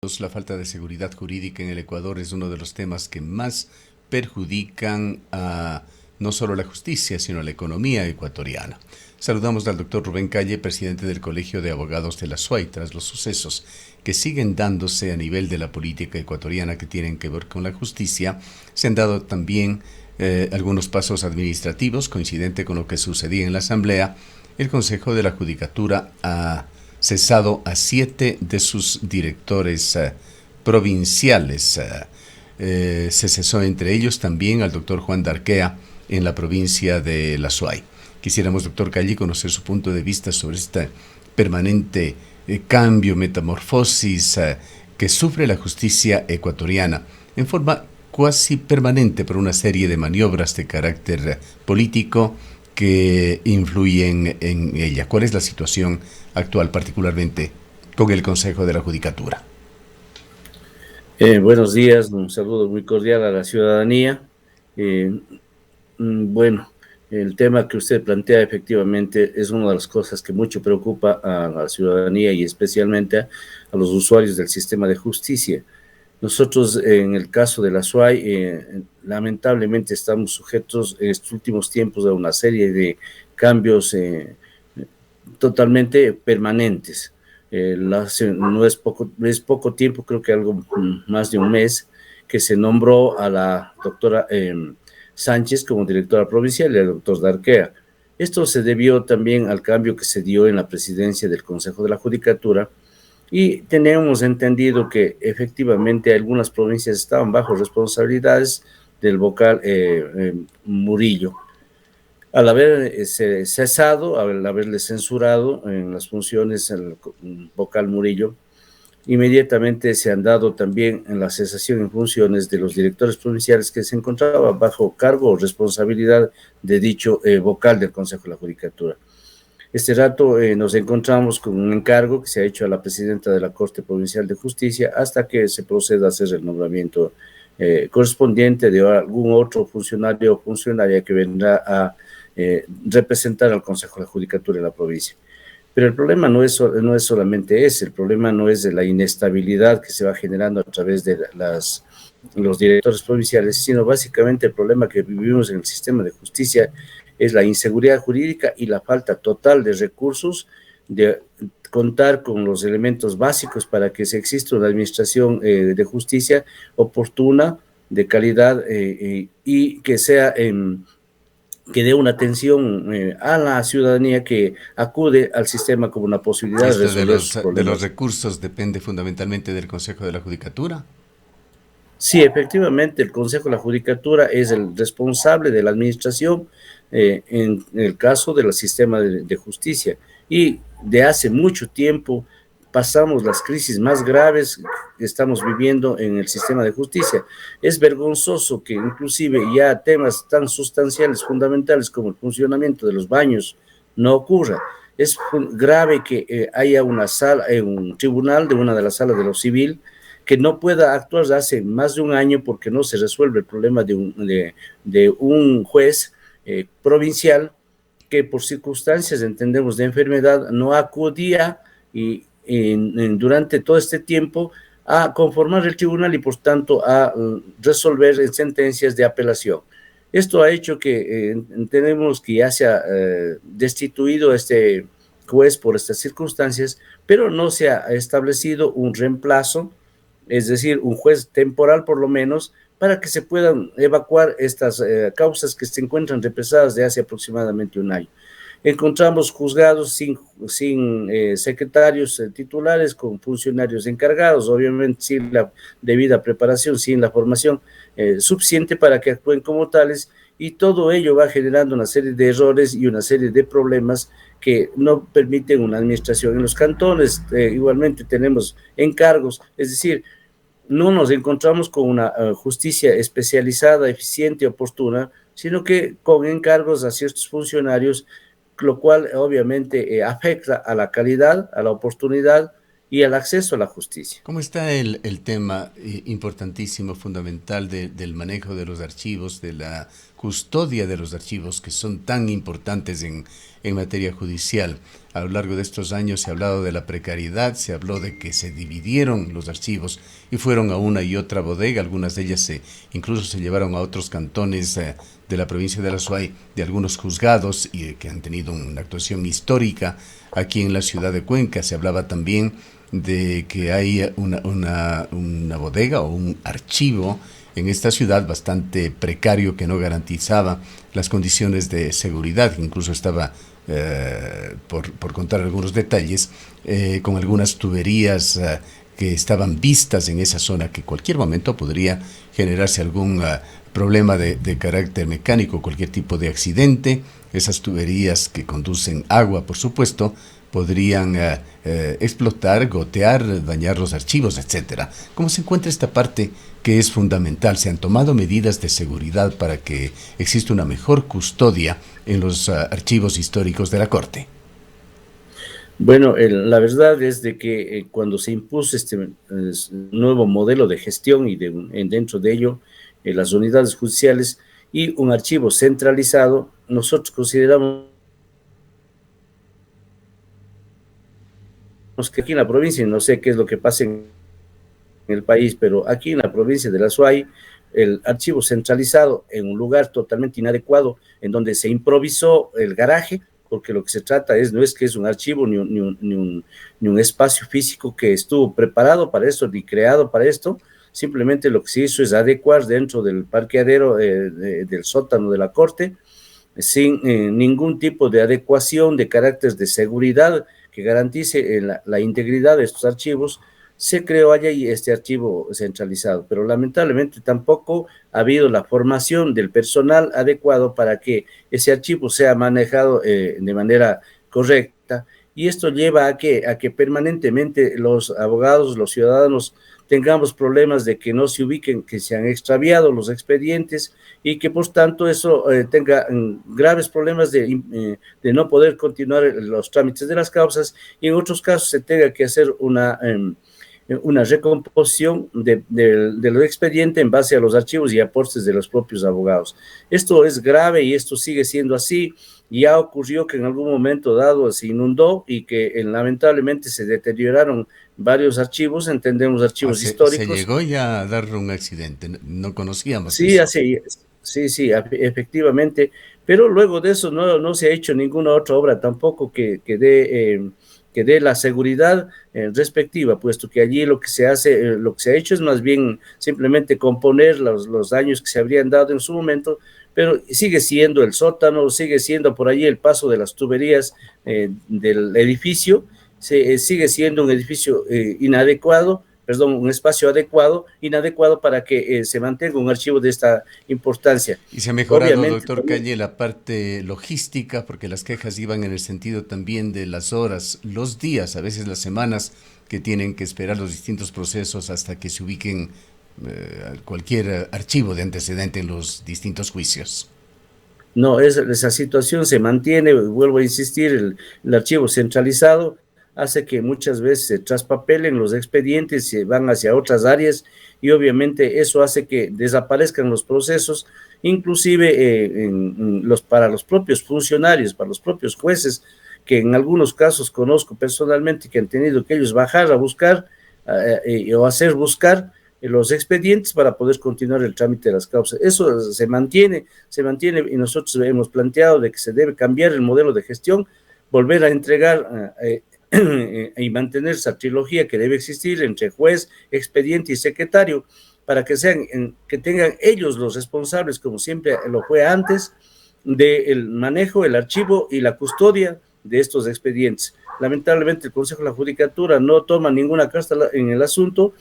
La falta de seguridad jurídica en el Ecuador es uno de los temas que más perjudican a no solo la justicia, sino a la economía ecuatoriana. Saludamos al doctor Rubén Calle, presidente del Colegio de Abogados de la SUAY, tras los sucesos que siguen dándose a nivel de la política ecuatoriana que tienen que ver con la justicia. Se han dado también algunos pasos administrativos, coincidente con lo que sucedía en la Asamblea. El Consejo de la Judicatura ha cesado a 7 de sus directores provinciales. Se cesó entre ellos también al doctor Juan Darquea en la provincia de La Suay. Quisiéramos, doctor Calle, conocer su punto de vista sobre este permanente cambio, metamorfosis que sufre la justicia ecuatoriana en forma cuasi permanente por una serie de maniobras de carácter político que influyen en ella. ¿Cuál es la situación actual, particularmente con el Consejo de la Judicatura? Buenos días, un saludo muy cordial a la ciudadanía. Eh, bueno, el tema que usted plantea efectivamente es una de las cosas que mucho preocupa a la ciudadanía y especialmente a los usuarios del sistema de justicia. Nosotros, en el caso de la SUAY, lamentablemente estamos sujetos en estos últimos tiempos a una serie de cambios totalmente permanentes. No es poco tiempo, creo que algo más de un mes, que se nombró a la doctora Sánchez como directora provincial y al doctor Darquea. Esto se debió también al cambio que se dio en la presidencia del Consejo de la Judicatura, y tenemos entendido que efectivamente algunas provincias estaban bajo responsabilidades del vocal Murillo. Al haber cesado, al haberle censurado en las funciones al vocal Murillo, inmediatamente se han dado también en la cesación en funciones de los directores provinciales que se encontraban bajo cargo o responsabilidad de dicho vocal del Consejo de la Judicatura. Este rato nos encontramos con un encargo que se ha hecho a la presidenta de la Corte Provincial de Justicia hasta que se proceda a hacer el nombramiento correspondiente de algún otro funcionario o funcionaria que vendrá a representar al Consejo de la Judicatura de la provincia. Pero el problema no es solamente ese, el problema no es de la inestabilidad que se va generando a través de los directores provinciales, sino básicamente el problema que vivimos en el sistema de justicia es la inseguridad jurídica y la falta total de recursos, de contar con los elementos básicos para que se exista una administración de justicia oportuna, de calidad y que sea que dé una atención a la ciudadanía que acude al sistema como una posibilidad de Esto resolver sus de los problemas. recursos depende fundamentalmente del Consejo de la Judicatura. Sí, efectivamente, el Consejo de la Judicatura es el responsable de la administración en el caso del sistema de justicia. Y de hace mucho tiempo pasamos las crisis más graves que estamos viviendo en el sistema de justicia. Es vergonzoso que inclusive ya temas tan sustanciales, fundamentales como el funcionamiento de los baños no ocurra. Es grave que haya una sala, un tribunal de una de las salas de lo civil que no pueda actuar desde hace más de un año porque no se resuelve el problema de un juez provincial que por circunstancias, entendemos, de enfermedad, no acudía durante todo este tiempo a conformar el tribunal y por tanto a resolver en sentencias de apelación. Esto ha hecho que entendemos que ya se ha destituido este juez por estas circunstancias, pero no se ha establecido un reemplazo, es decir, un juez temporal por lo menos, para que se puedan evacuar estas causas que se encuentran represadas de hace aproximadamente un año. Encontramos juzgados sin secretarios titulares, con funcionarios encargados, obviamente sin la debida preparación, sin la formación suficiente para que actúen como tales, y todo ello va generando una serie de errores y una serie de problemas que no permiten una administración. En los cantones igualmente tenemos encargos, es decir, no nos encontramos con una justicia especializada, eficiente, oportuna, sino que con encargos a ciertos funcionarios, lo cual obviamente afecta a la calidad, a la oportunidad y al acceso a la justicia. ¿Cómo está el tema importantísimo, fundamental del manejo de los archivos, de la custodia de los archivos que son tan importantes en materia judicial. A lo largo de estos años se ha hablado de la precariedad, se habló de que se dividieron los archivos y fueron a una y otra bodega, algunas de ellas incluso se llevaron a otros cantones de la provincia de La Suay, de algunos juzgados y que han tenido una actuación histórica aquí en la ciudad de Cuenca. Se hablaba también de que hay una bodega o un archivo en esta ciudad bastante precario que no garantizaba las condiciones de seguridad, incluso estaba, por contar algunos detalles, con algunas tuberías que estaban vistas en esa zona, que en cualquier momento podría generarse algún problema de carácter mecánico, cualquier tipo de accidente. Esas tuberías que conducen agua, por supuesto, podrían explotar, gotear, dañar los archivos, etcétera. ¿Cómo se encuentra esta parte que es fundamental? ¿Se han tomado medidas de seguridad para que exista una mejor custodia en los archivos históricos de la Corte? Bueno, la verdad es de que cuando se impuso este nuevo modelo de gestión y dentro de ello las unidades judiciales y un archivo centralizado, nosotros consideramos que aquí en la provincia, no sé qué es lo que pasa en el país, pero aquí en la provincia de La Suay, el archivo centralizado en un lugar totalmente inadecuado, en donde se improvisó el garaje, porque lo que se trata no es que es un archivo ni un espacio físico que estuvo preparado para esto ni creado para esto. Simplemente lo que se hizo es adecuar dentro del parqueadero del sótano de la Corte, sin ningún tipo de adecuación de carácter de seguridad que garantice la integridad de estos archivos. Se creó allá este archivo centralizado, pero lamentablemente tampoco ha habido la formación del personal adecuado para que ese archivo sea manejado de manera correcta, y esto lleva a que permanentemente los abogados, los ciudadanos, tengamos problemas de que no se ubiquen, que se han extraviado los expedientes y que por tanto eso tenga graves problemas de no poder continuar los trámites de las causas, y en otros casos se tenga que hacer una recomposición de los expedientes en base a los archivos y aportes de los propios abogados. Esto es grave y esto sigue siendo así. Ya ocurrió que en algún momento dado se inundó y que lamentablemente se deterioraron varios archivos, entendemos archivos históricos. Se llegó ya a dar un accidente, no conocíamos sí, eso. Sí, efectivamente, pero luego de eso no se ha hecho ninguna otra obra tampoco que dé la seguridad respectiva, puesto que allí lo que se ha hecho es más bien simplemente componer los daños que se habrían dado en su momento, pero sigue siendo el sótano, sigue siendo por allí el paso de las tuberías del edificio, sigue siendo un edificio un espacio inadecuado para que se mantenga un archivo de esta importancia. Y se ha mejorado, obviamente, doctor Calle, la parte logística, porque las quejas iban en el sentido también de las horas, los días, a veces las semanas que tienen que esperar los distintos procesos hasta que se ubiquen cualquier archivo de antecedente en los distintos juicios. No, esa situación se mantiene. Vuelvo a insistir, el archivo centralizado hace que muchas veces se traspapelen los expedientes, se van hacia otras áreas, y obviamente eso hace que desaparezcan los procesos, inclusive para los propios funcionarios, para los propios jueces, que en algunos casos conozco personalmente que han tenido que ellos bajar a buscar o hacer buscar los expedientes para poder continuar el trámite de las causas. Eso se mantiene, y nosotros hemos planteado de que se debe cambiar el modelo de gestión, volver a entregar y mantener esa trilogía que debe existir entre juez, expediente y secretario, para que tengan ellos los responsables, como siempre lo fue antes, del manejo, el archivo y la custodia de estos expedientes. Lamentablemente el Consejo de la Judicatura no toma ninguna carta en el asunto,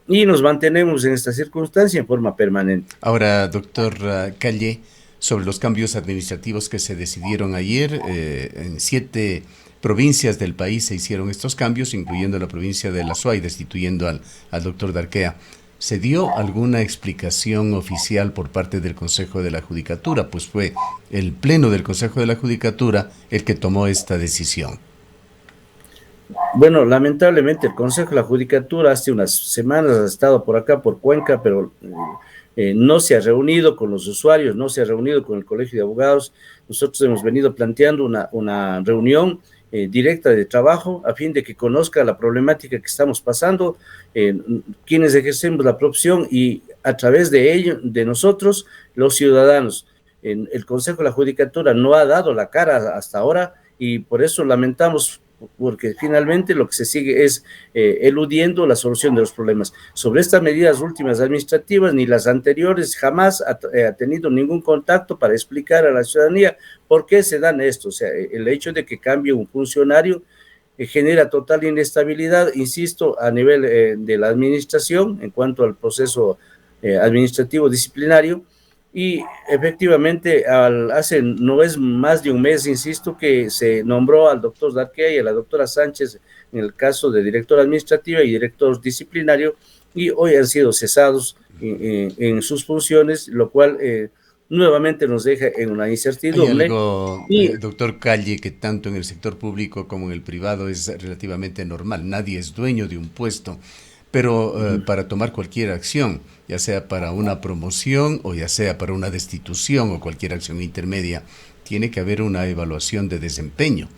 y nos mantenemos en esta circunstancia en forma permanente. Ahora, doctor Calle, sobre los cambios administrativos que se decidieron ayer, en 7 provincias del país se hicieron estos cambios, incluyendo la provincia de La Suay, destituyendo al doctor Darquea. ¿Se dio alguna explicación oficial por parte del Consejo de la Judicatura? Pues fue el Pleno del Consejo de la Judicatura el que tomó esta decisión. Bueno, lamentablemente el Consejo de la Judicatura hace unas semanas ha estado por acá, por Cuenca, pero no se ha reunido con los usuarios, no se ha reunido con el Colegio de Abogados. Nosotros hemos venido planteando una reunión directa de trabajo a fin de que conozca la problemática que estamos pasando, quienes ejercemos la profesión y a través de ello, de nosotros, los ciudadanos. El Consejo de la Judicatura no ha dado la cara hasta ahora y por eso lamentamos, porque finalmente lo que se sigue es eludiendo la solución de los problemas. Sobre estas medidas últimas administrativas, ni las anteriores, jamás ha tenido ningún contacto para explicar a la ciudadanía por qué se dan esto. O sea, el hecho de que cambie un funcionario genera total inestabilidad, insisto, a nivel de la administración en cuanto al proceso administrativo disciplinario. Y efectivamente, hace no es más de un mes, insisto, que se nombró al doctor Darquea y a la doctora Sánchez en el caso de director administrativa y director disciplinario, y hoy han sido cesados en sus funciones, lo cual nuevamente nos deja en una incertidumbre. Hay algo, Y doctor Calle, que tanto en el sector público como en el privado es relativamente normal. Nadie es dueño de un puesto, pero para tomar cualquier acción, ya sea para una promoción o ya sea para una destitución o cualquier acción intermedia, tiene que haber una evaluación de desempeño.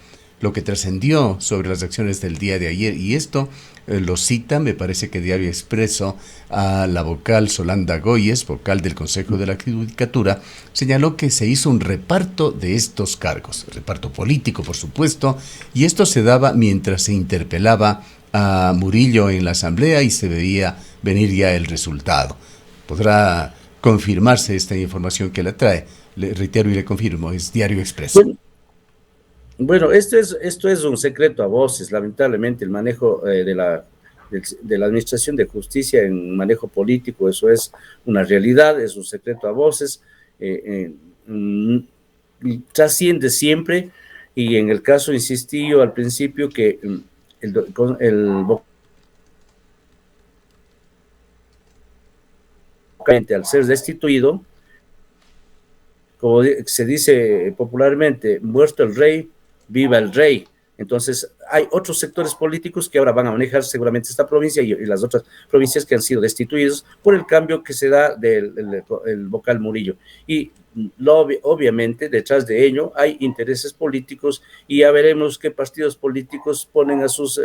Lo que trascendió sobre las acciones del día de ayer, y esto lo cita, me parece que Diario Expreso, a la vocal Solanda Goyes, vocal del Consejo de la Judicatura, señaló que se hizo un reparto de estos cargos, reparto político, por supuesto, y esto se daba mientras se interpelaba a Murillo en la asamblea y se veía venir ya el resultado. Podrá confirmarse esta información que la trae. Le reitero y le confirmo, es Diario Expreso. bueno, esto es un secreto a voces, lamentablemente, el manejo de la Administración de Justicia en manejo político, eso es una realidad, es un secreto a voces, trasciende siempre, y en el caso, insistí yo al principio, que al ser destituido, como se dice popularmente, muerto el rey, viva el rey. Entonces, hay otros sectores políticos que ahora van a manejar seguramente esta provincia y las otras provincias que han sido destituidos por el cambio que se da del vocal Murillo. Y obviamente, detrás de ello hay intereses políticos y ya veremos qué partidos políticos ponen a sus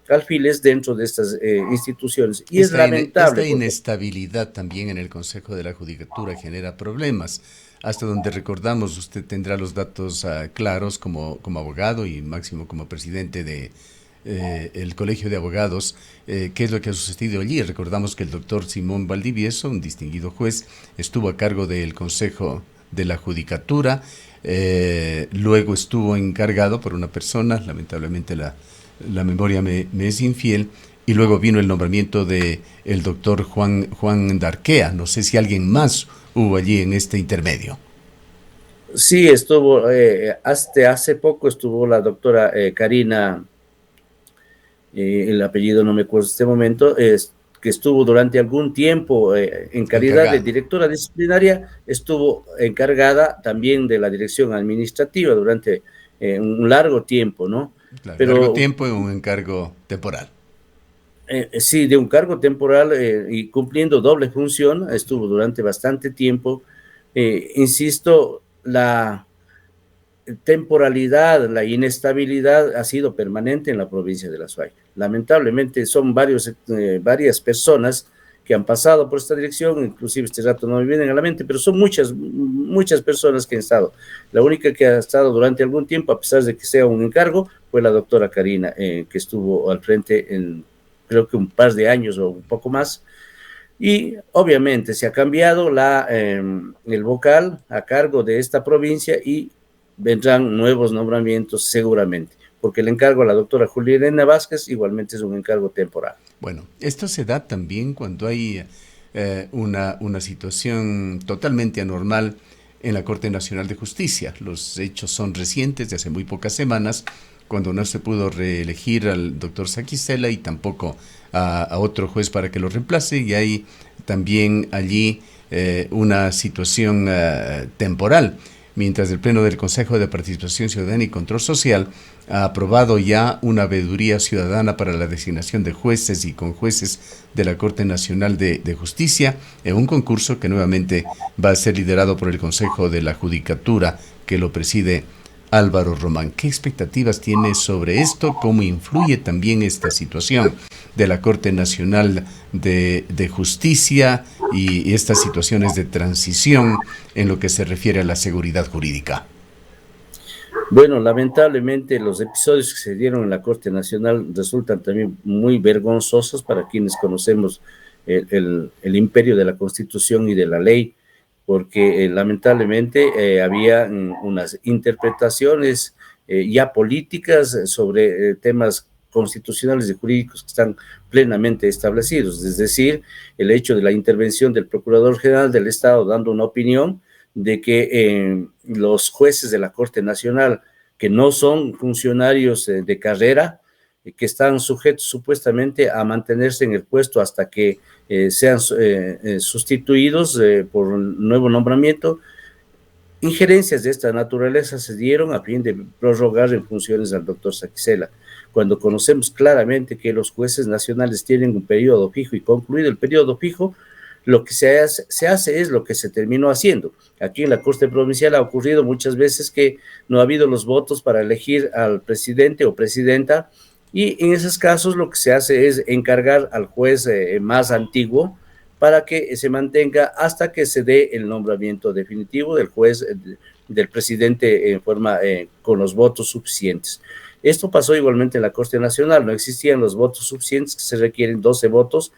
alfiles dentro de estas instituciones. Y es lamentable. Esta inestabilidad también en el Consejo de la Judicatura genera problemas. Hasta donde recordamos, usted tendrá los datos claros como abogado y máximo como presidente de el Colegio de Abogados, qué es lo que ha sucedido allí. Recordamos que el doctor Simón Valdivieso, un distinguido juez, estuvo a cargo del Consejo de la Judicatura, luego estuvo encargado por una persona, lamentablemente la memoria me es infiel, y luego vino el nombramiento de el doctor Juan Darquea. No sé si alguien más hubo allí en este intermedio. Sí, estuvo, hasta hace poco estuvo la doctora Karina, el apellido no me acuerdo en este momento, que estuvo durante algún tiempo en calidad de directora disciplinaria, estuvo encargada también de la dirección administrativa durante un largo tiempo, ¿no? Claro, pero largo tiempo en un encargo temporal. Sí, de un cargo temporal y cumpliendo doble función, estuvo durante bastante tiempo. Insisto, la temporalidad, la inestabilidad ha sido permanente en la provincia de La Suay. Lamentablemente son varias personas que han pasado por esta dirección, inclusive este rato no me vienen a la mente, pero son muchas personas que han estado. La única que ha estado durante algún tiempo, a pesar de que sea un encargo, fue la doctora Karina, que estuvo al frente en creo que un par de años o un poco más, y obviamente se ha cambiado el vocal a cargo de esta provincia y vendrán nuevos nombramientos seguramente, porque el encargo a la doctora Julia Elena Vázquez igualmente es un encargo temporal. Bueno, esto se da también cuando hay una situación totalmente anormal en la Corte Nacional de Justicia. Los hechos son recientes, de hace muy pocas semanas, cuando no se pudo reelegir al doctor Saquicela y tampoco a otro juez para que lo reemplace, y hay también allí una situación temporal. mientras el Pleno del Consejo de Participación Ciudadana y Control Social ha aprobado ya una veeduría ciudadana para la designación de jueces y conjueces de la Corte Nacional de Justicia, en un concurso que nuevamente va a ser liderado por el Consejo de la Judicatura, que lo preside Álvaro Román. ¿Qué expectativas tiene sobre esto? ¿Cómo influye también esta situación de la Corte Nacional de Justicia y estas situaciones de transición en lo que se refiere a la seguridad jurídica? Bueno, lamentablemente los episodios que se dieron en la Corte Nacional resultan también muy vergonzosos para quienes conocemos el imperio de la Constitución y de la ley, porque lamentablemente había unas interpretaciones ya políticas sobre temas constitucionales y jurídicos que están plenamente establecidos, es decir, el hecho de la intervención del Procurador General del Estado dando una opinión de que los jueces de la Corte Nacional, que no son funcionarios de carrera, que están sujetos supuestamente a mantenerse en el puesto hasta que sean sustituidos por un nuevo nombramiento. Injerencias de esta naturaleza se dieron a fin de prorrogar en funciones al doctor Saquicela, cuando conocemos claramente que los jueces nacionales tienen un periodo fijo y concluido el periodo fijo, lo que se hace es lo que se terminó haciendo. Aquí en la Corte Provincial ha ocurrido muchas veces que no ha habido los votos para elegir al presidente o presidenta, y en esos casos lo que se hace es encargar al juez más antiguo para que se mantenga hasta que se dé el nombramiento definitivo del juez, del presidente en forma con los votos suficientes. Esto pasó igualmente en la Corte Nacional, no existían los votos suficientes, que se requieren 12 votos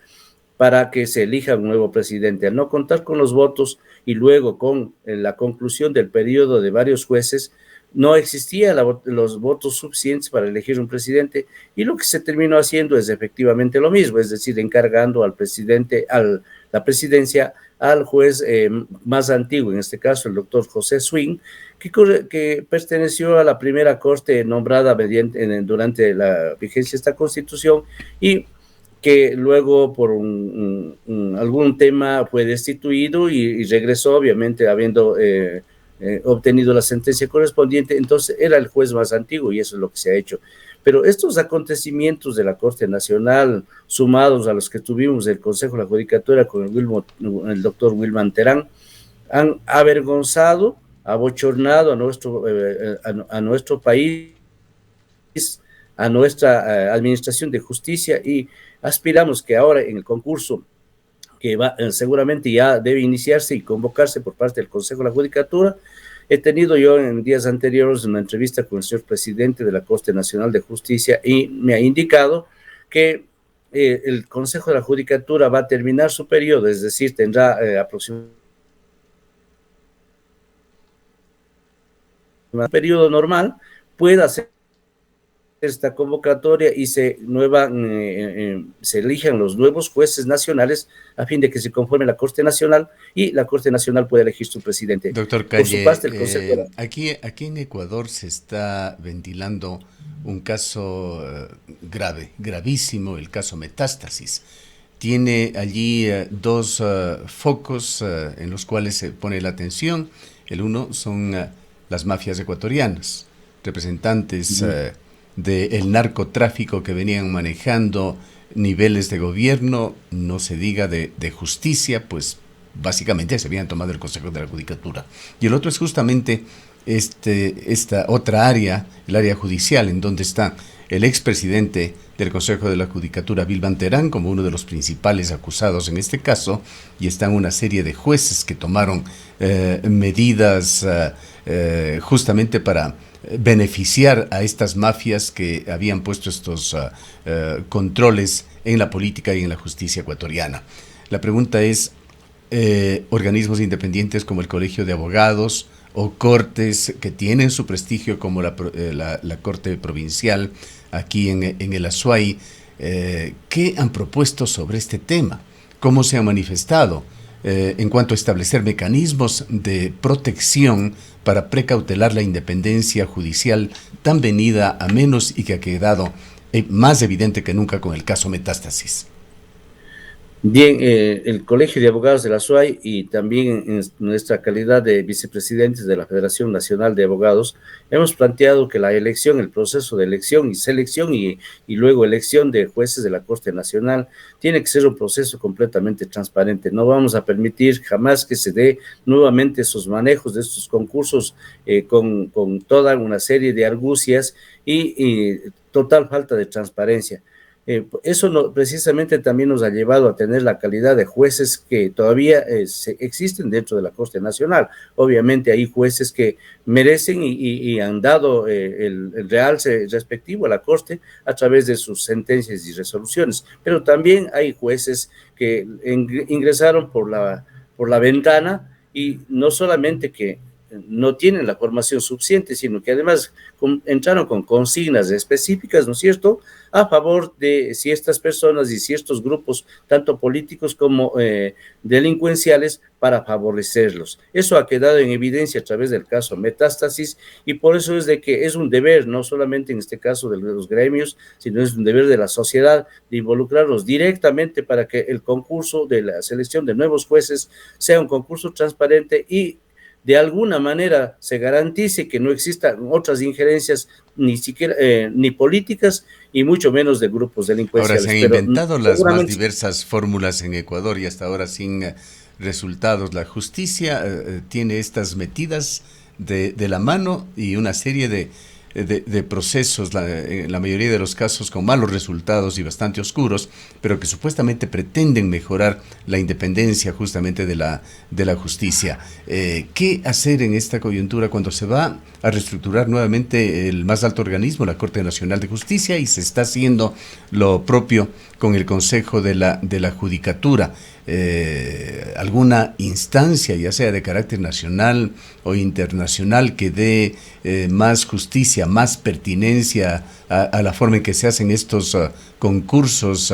para que se elija un nuevo presidente. Al no contar con los votos y luego con la conclusión del periodo de varios jueces, no existían los votos suficientes para elegir un presidente, y lo que se terminó haciendo es efectivamente lo mismo, es decir, encargando al presidente, la presidencia, al juez más antiguo, en este caso el doctor José Swing, que perteneció a la primera corte nombrada durante la vigencia de esta Constitución, y que luego por algún tema fue destituido y regresó, obviamente habiendo obtenido la sentencia correspondiente. Entonces era el juez más antiguo, y eso es lo que se ha hecho. Pero estos acontecimientos de la Corte Nacional, sumados a los que tuvimos del Consejo de la Judicatura con el doctor Wilman Terán, han avergonzado, abochornado a nuestro país, a nuestra administración de justicia, y aspiramos que ahora en el concurso que seguramente ya debe iniciarse y convocarse por parte del Consejo de la Judicatura. He tenido yo en días anteriores una entrevista con el señor presidente de la Corte Nacional de Justicia, y me ha indicado que el Consejo de la Judicatura va a terminar su periodo, es decir, tendrá aproximadamente un periodo normal, pueda hacer esta convocatoria y se elijan los nuevos jueces nacionales a fin de que se conforme la Corte Nacional y la Corte Nacional pueda elegir su presidente. Doctor Calle, por su parte, el Consejo aquí en Ecuador se está ventilando un caso gravísimo, el caso Metástasis. Tiene allí dos focos en los cuales se pone la atención. El uno son las mafias ecuatorianas, representantes del narcotráfico que venían manejando niveles de gobierno, no se diga de justicia, pues básicamente se habían tomado el Consejo de la Judicatura. Y el otro es justamente esta otra área, el área judicial, en donde está el expresidente del Consejo de la Judicatura, Wilman Terán, como uno de los principales acusados en este caso, y están una serie de jueces que tomaron medidas justamente para beneficiar a estas mafias que habían puesto estos controles en la política y en la justicia ecuatoriana. La pregunta es, organismos independientes como el Colegio de Abogados o cortes que tienen su prestigio como la Corte Provincial aquí en el Azuay, ¿qué han propuesto sobre este tema? ¿Cómo se han manifestado en cuanto a establecer mecanismos de protección para precautelar la independencia judicial tan venida a menos y que ha quedado más evidente que nunca con el caso Metástasis? Bien, el Colegio de Abogados de la SUAY y también en nuestra calidad de vicepresidentes de la Federación Nacional de Abogados, hemos planteado que la elección, el proceso de elección y selección y luego elección de jueces de la Corte Nacional tiene que ser un proceso completamente transparente. No vamos a permitir jamás que se dé nuevamente esos manejos de estos concursos con toda una serie de argucias y total falta de transparencia. Eso precisamente también nos ha llevado a tener la calidad de jueces que todavía existen dentro de la Corte Nacional. Obviamente hay jueces que merecen y han dado el realce respectivo a la Corte a través de sus sentencias y resoluciones, pero también hay jueces que ingresaron por la ventana y no solamente que no tienen la formación suficiente, sino que además entraron con consignas específicas, ¿no es cierto?, a favor de ciertas personas y ciertos grupos, tanto políticos como delincuenciales, para favorecerlos. Eso ha quedado en evidencia a través del caso Metástasis y por eso es de que es un deber, no solamente en este caso de los gremios, sino es un deber de la sociedad de involucrarlos directamente para que el concurso de la selección de nuevos jueces sea un concurso transparente y de alguna manera se garantice que no existan otras injerencias, ni siquiera ni políticas y mucho menos de grupos Ahora delincuenciales. se han Pero inventado las más seguramente diversas fórmulas en Ecuador y hasta ahora sin resultados. La justicia tiene estas metidas de la mano y una serie de procesos, en la mayoría de los casos con malos resultados y bastante oscuros, pero que supuestamente pretenden mejorar la independencia justamente de la justicia. ¿Qué hacer en esta coyuntura cuando se va a reestructurar nuevamente el más alto organismo, la Corte Nacional de Justicia, y se está haciendo lo propio con el Consejo de la Judicatura? Alguna instancia, ya sea de carácter nacional o internacional, que dé más justicia, más pertinencia a la forma en que se hacen estos concursos,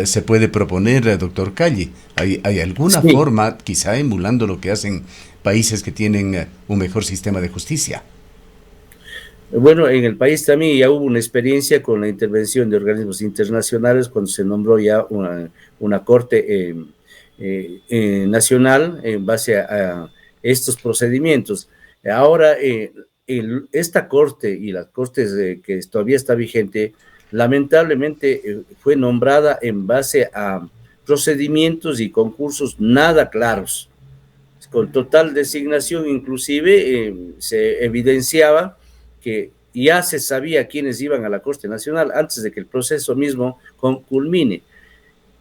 se puede proponer, doctor Calle. ¿Hay alguna sí. forma, quizá emulando lo que hacen países que tienen un mejor sistema de justicia? Bueno, en el país también ya hubo una experiencia con la intervención de organismos internacionales cuando se nombró ya una corte nacional en base a estos procedimientos. Ahora, esta corte y las cortes que todavía está vigente, lamentablemente fue nombrada en base a procedimientos y concursos nada claros, con total designación. Inclusive se evidenciaba que ya se sabía quiénes iban a la Corte Nacional antes de que el proceso mismo culmine,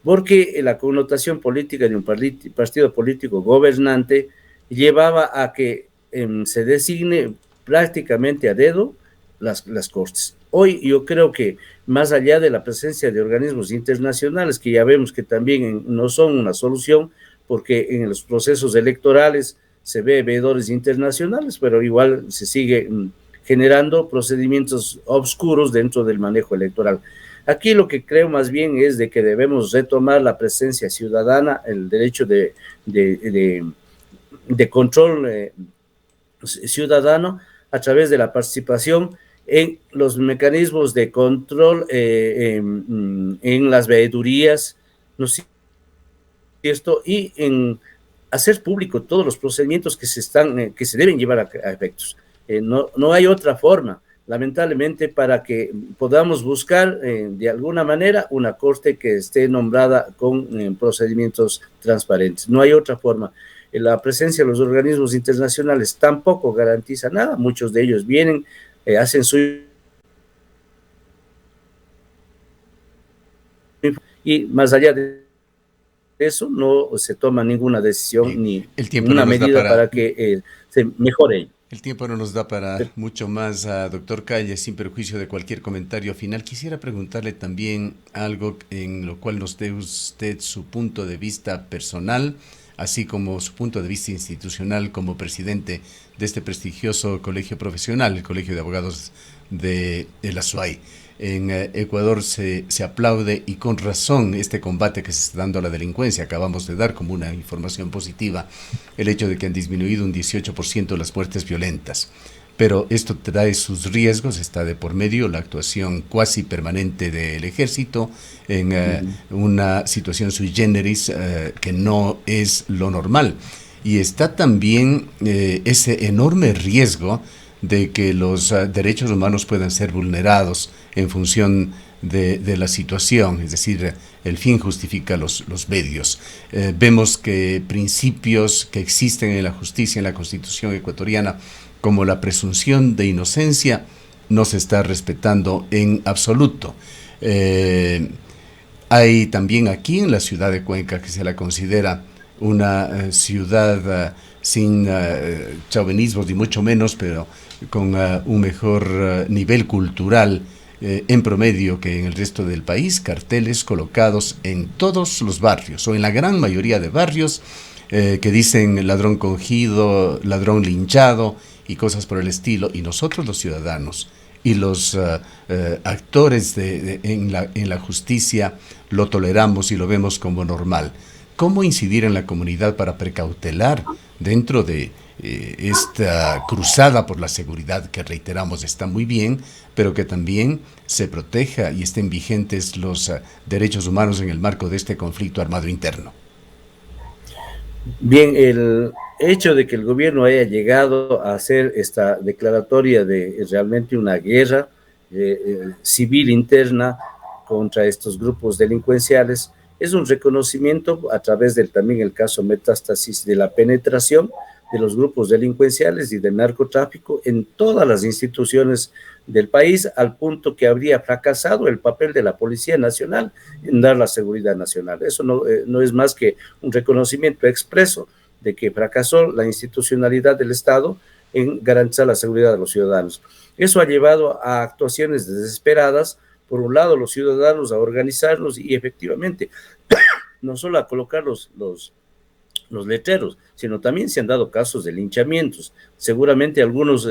porque la connotación política de un partido político gobernante llevaba a que se designe prácticamente a dedo las cortes. Hoy yo creo que más allá de la presencia de organismos internacionales, que ya vemos que también no son una solución, porque en los procesos electorales se ve veedores internacionales, pero igual se sigue generando procedimientos obscuros dentro del manejo electoral. Aquí lo que creo más bien es de que debemos retomar la presencia ciudadana, el derecho de control ciudadano a través de la participación en los mecanismos de control en las veedurías, ¿no es cierto? Y en hacer público todos los procedimientos que se deben llevar a efectos. No hay otra forma, lamentablemente, para que podamos buscar de alguna manera una corte que esté nombrada con procedimientos transparentes. No hay otra forma. La presencia de los organismos internacionales tampoco garantiza nada. Muchos de ellos vienen, hacen su... y más allá de eso no se toma ninguna decisión ni ninguna medida para que se mejore. El tiempo no nos da para mucho más, doctor Calle. Sin perjuicio de cualquier comentario final, quisiera preguntarle también algo en lo cual nos dé usted su punto de vista personal, así como su punto de vista institucional como presidente de este prestigioso colegio profesional, el Colegio de Abogados de la SUAY. En Ecuador se aplaude, y con razón, este combate que se está dando a la delincuencia. Acabamos de dar como una información positiva el hecho de que han disminuido un 18% las muertes violentas. pero esto trae sus riesgos, está de por medio la actuación cuasi permanente del ejército en una situación sui generis que no es lo normal. Y está también ese enorme riesgo de que los derechos humanos puedan ser vulnerados en función de la situación, es decir, el fin justifica los medios. Vemos que principios que existen en la justicia, en la Constitución ecuatoriana, como la presunción de inocencia, no se está respetando en absoluto. Hay también aquí en la ciudad de Cuenca, que se la considera una ciudad sin chauvinismos ni mucho menos, pero con un mejor nivel cultural en promedio que en el resto del país, carteles colocados en todos los barrios o en la gran mayoría de barrios que dicen ladrón cogido, ladrón linchado y cosas por el estilo. Y nosotros los ciudadanos y los actores en la justicia lo toleramos y lo vemos como normal. ¿Cómo incidir en la comunidad para precautelar dentro de esta cruzada por la seguridad que, reiteramos, está muy bien, pero que también se proteja y estén vigentes los derechos humanos en el marco de este conflicto armado interno? Bien, el hecho de que el gobierno haya llegado a hacer esta declaratoria de realmente una guerra civil interna contra estos grupos delincuenciales es un reconocimiento a través del también el caso Metástasis de la penetración de los grupos delincuenciales y del narcotráfico en todas las instituciones del país, al punto que habría fracasado el papel de la Policía Nacional en dar la seguridad nacional. Eso no es más que un reconocimiento expreso de que fracasó la institucionalidad del Estado en garantizar la seguridad de los ciudadanos. Eso ha llevado a actuaciones desesperadas, por un lado los ciudadanos a organizarlos y efectivamente no solo a colocar los letreros, sino también se han dado casos de linchamientos. Seguramente algunos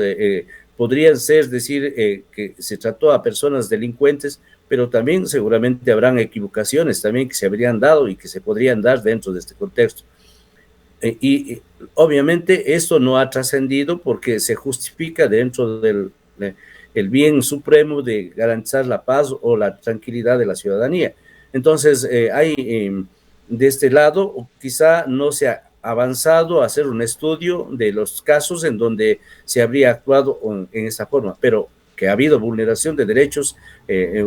podrían ser decir que se trató a personas delincuentes, pero también seguramente habrán equivocaciones también que se habrían dado y que se podrían dar dentro de este contexto. Y obviamente esto no ha trascendido porque se justifica dentro del el bien supremo de garantizar la paz o la tranquilidad de la ciudadanía. Entonces, hay de este lado, quizá no se ha avanzado a hacer un estudio de los casos en donde se habría actuado en esta forma, pero que ha habido vulneración de derechos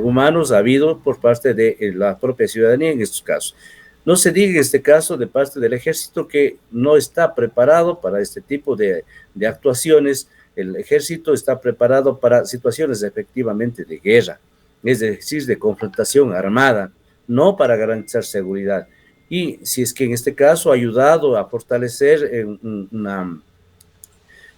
humanos, ha habido por parte de la propia ciudadanía en estos casos. No se diga en este caso de parte del ejército que no está preparado para este tipo de actuaciones. El ejército está preparado para situaciones efectivamente de guerra, es decir, de confrontación armada, no para garantizar seguridad. Y si es que en este caso ha ayudado a fortalecer una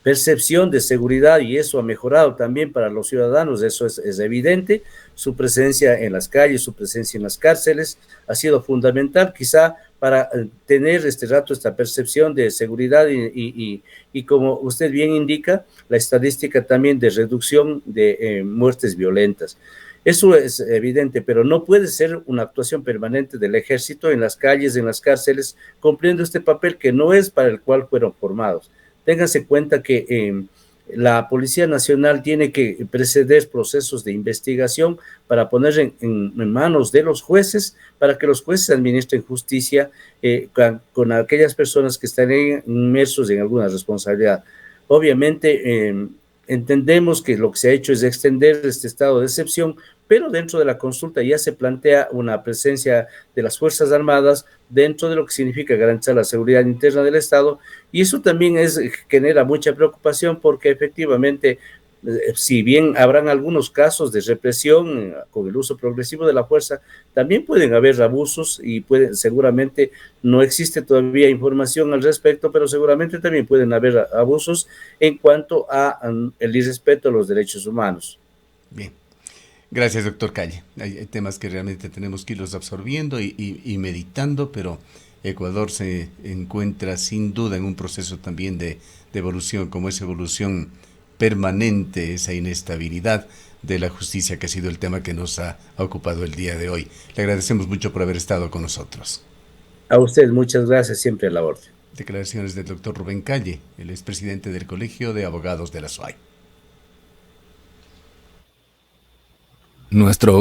percepción de seguridad y eso ha mejorado también para los ciudadanos, eso es evidente. Su presencia en las calles, su presencia en las cárceles ha sido fundamental quizá para tener este rato esta percepción de seguridad y como usted bien indica, la estadística también de reducción de muertes violentas. Eso es evidente, pero no puede ser una actuación permanente del ejército en las calles, en las cárceles, cumpliendo este papel que no es para el cual fueron formados. Ténganse cuenta que la Policía Nacional tiene que preceder procesos de investigación para poner en manos de los jueces, para que los jueces administren justicia con aquellas personas que están inmersos en alguna responsabilidad. Obviamente, entendemos que lo que se ha hecho es extender este estado de excepción, pero dentro de la consulta ya se plantea una presencia de las Fuerzas Armadas dentro de lo que significa garantizar la seguridad interna del Estado, y eso también genera mucha preocupación porque efectivamente, si bien habrán algunos casos de represión con el uso progresivo de la fuerza, también pueden haber abusos y seguramente no existe todavía información al respecto, pero seguramente también pueden haber abusos en cuanto a el irrespeto a los derechos humanos. Bien. Gracias, doctor Calle. Hay temas que realmente tenemos que irlos absorbiendo y meditando, pero Ecuador se encuentra sin duda en un proceso también de evolución, como esa evolución permanente, esa inestabilidad de la justicia, que ha sido el tema que nos ha ocupado el día de hoy. Le agradecemos mucho por haber estado con nosotros. A usted, muchas gracias, siempre a la orden. Declaraciones del doctor Rubén Calle, el expresidente del Colegio de Abogados de la SUAY. nuestro